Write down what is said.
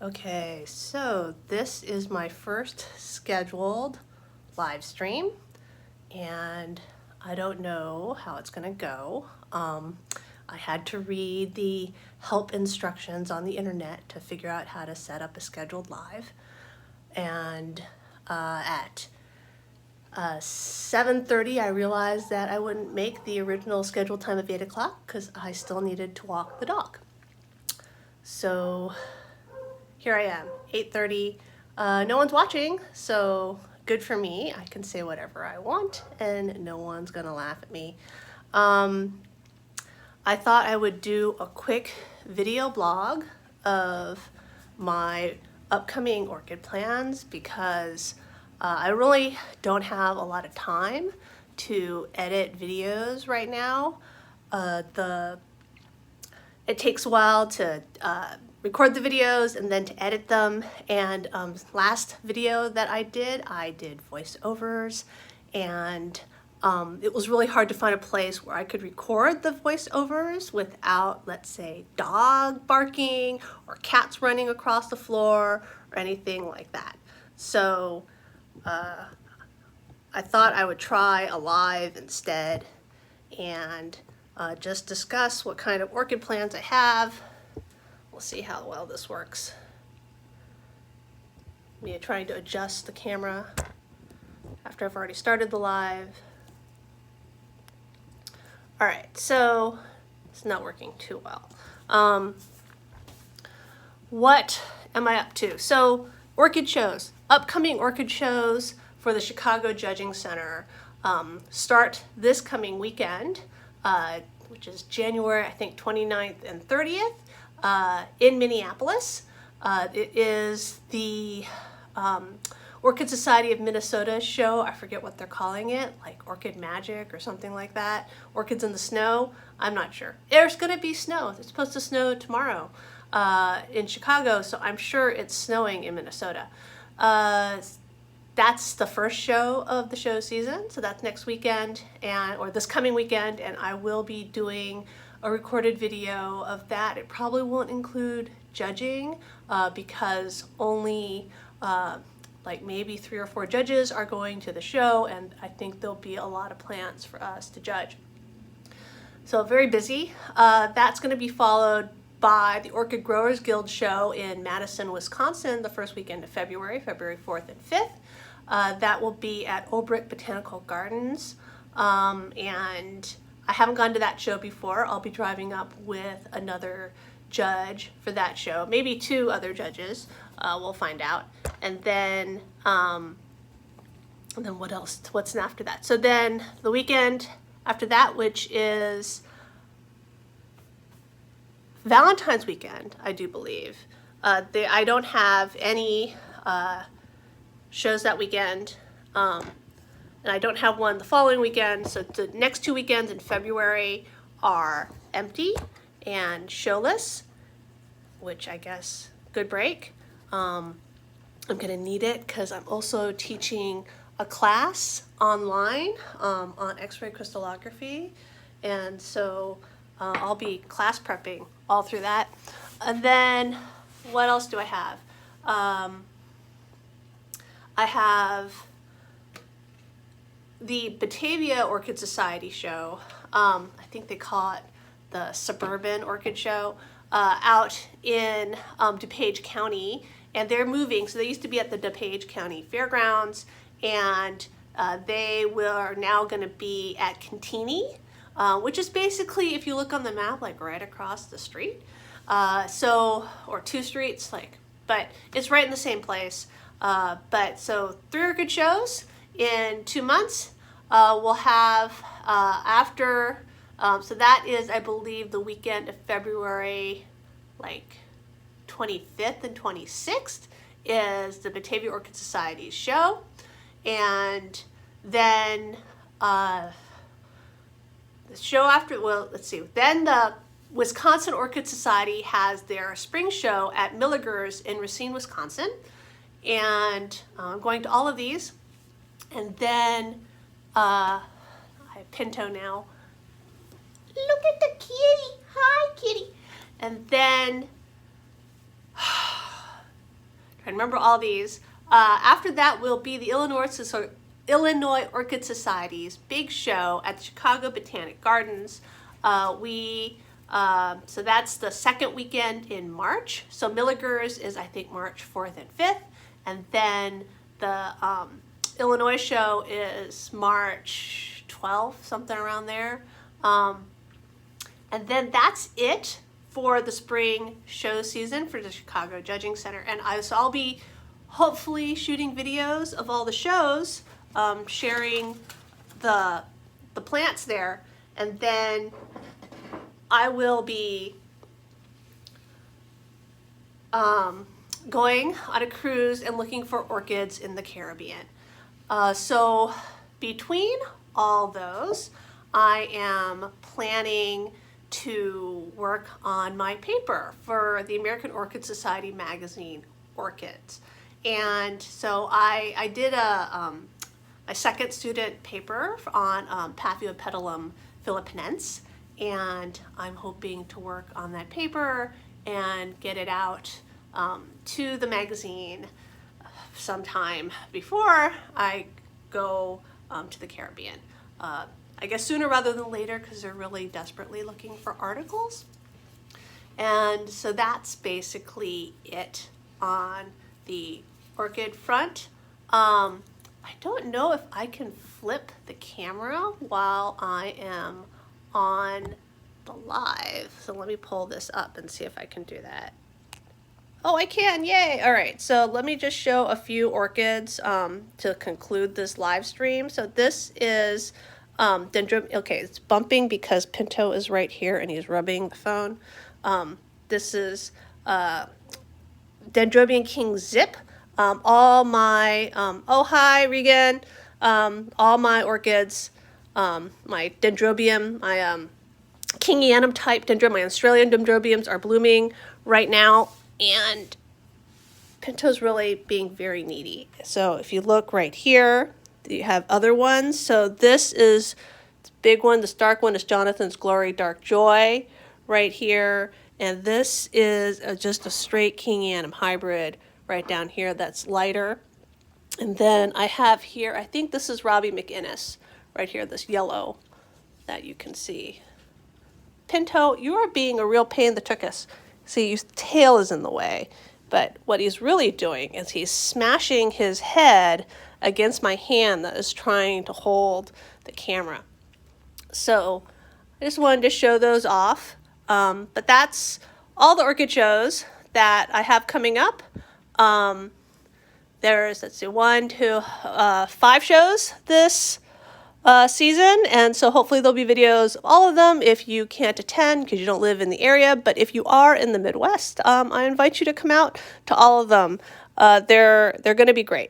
Okay, so this is my first scheduled live stream, and I don't know how it's gonna go. I had to read the help instructions on the internet to figure out how to set up a scheduled live, and at 7:30 I realized that I wouldn't make the original scheduled time of 8 o'clock because I still needed to walk the dog. So here I am, 8:30. No one's watching, so good for me. I can say whatever I want and no one's gonna laugh at me. I thought I would do a quick video blog of my upcoming orchid plans because I really don't have a lot of time to edit videos right now. It takes a while to record the videos and then to edit them, and last video that I did voiceovers, and it was really hard to find a place where I could record the voiceovers without, let's say, dog barking or cats running across the floor or anything like that. So I thought I would try a live instead and just discuss what kind of orchid plans I have. We'll see how well this works. I'm trying to adjust the camera after I've already started the live. All right, so it's not working too well. What am I up to? So orchid shows, upcoming orchid shows for the Chicago Judging Center start this coming weekend, which is January, I think, 29th and 30th in Minneapolis. It is the Orchid Society of Minnesota show. I forget what they're calling it, like Orchid Magic or something like that. Orchids in the Snow. I'm not sure. There's going to be snow. It's supposed to snow tomorrow in Chicago, so I'm sure it's snowing in Minnesota. That's the first show of the show season, so that's next weekend or this coming weekend, and I will be doing a recorded video of that. It probably won't include judging because only like maybe 3 or 4 judges are going to the show, and I think there'll be a lot of plants for us to judge. So very busy. That's going to be followed by the Orchid Growers Guild show in Madison, Wisconsin, the first weekend of February, February 4th and 5th. That will be at Obrick Botanical Gardens, and I haven't gone to that show before. I'll be driving up with another judge for that show, maybe 2 other judges. We'll find out. And then what else? What's after that? So then the weekend after that, which is Valentine's weekend, I do believe. I don't have any shows that weekend, and I don't have one the following weekend. So the next 2 weekends in February are empty and showless, which I guess good break. I'm gonna need it because I'm also teaching a class online on X-ray crystallography, and so I'll be class prepping all through that. And then what else do I have? I have the Batavia Orchid Society show. I think they call it the Suburban Orchid Show out in DuPage County, and they're moving. So they used to be at the DuPage County Fairgrounds, and they are now going to be at Cantini, which is basically, if you look on the map, like right across the street. Or 2 streets, but it's right in the same place. So 3 orchid shows in 2 months. We'll have after, so that is, I believe, the weekend of February, 25th and 26th is the Batavia Orchid Society's show. And then the show after, well, let's see, then the Wisconsin Orchid Society has their spring show at Milliger's in Racine, Wisconsin. And I'm going to all of these. And then I have Pinto now. Look at the kitty. Hi, kitty. And then I remember all these. After that will be the Illinois Orchid Society's big show at the Chicago Botanic Gardens. So that's the second weekend in March. So Milligers is, I think, March 4th and 5th. And then the Illinois show is March 12th, something around there. And then that's it for the spring show season for the Chicago Judging Center. And so I'll be hopefully shooting videos of all the shows, sharing the plants there. And then I will be going on a cruise and looking for orchids in the Caribbean. So between all those, I am planning to work on my paper for the American Orchid Society magazine, Orchids. And so I did my second student paper on Paphiopedilum philippinense, and I'm hoping to work on that paper and get it out to the magazine sometime before I go to the Caribbean. I guess sooner rather than later, because they're really desperately looking for articles. And so that's basically it on the orchid front. I don't know if I can flip the camera while I am on the live. So let me pull this up and see if I can do that. Oh, I can, yay. All right, so let me just show a few orchids to conclude this live stream. So this is Dendrobium. Okay, it's bumping because Pinto is right here and he's rubbing the phone. This is Dendrobium King Zip. All my, oh hi Regan, all my orchids, my Dendrobium, my Kingianum type dendrobium, my Australian Dendrobiums are blooming right now, and Pinto's really being very needy. So if you look right here, you have other ones. So this is the big one, this dark one is Jonathan's Glory Dark Joy right here, and this is just a straight Kingianum hybrid right down here that's lighter. And then I have here, I think this is Robbie McInnes right here, this yellow that you can see. Pinto, you are being a real pain in the tuchus. See, his tail is in the way, but what he's really doing is he's smashing his head against my hand that is trying to hold the camera. So I just wanted to show those off. But that's all the orchid shows that I have coming up. There's, let's see, 1, 2, 5 shows this season, and so hopefully there'll be videos of all of them if you can't attend because you don't live in the area. But if you are in the Midwest, I invite you to come out to all of them. They're going to be great.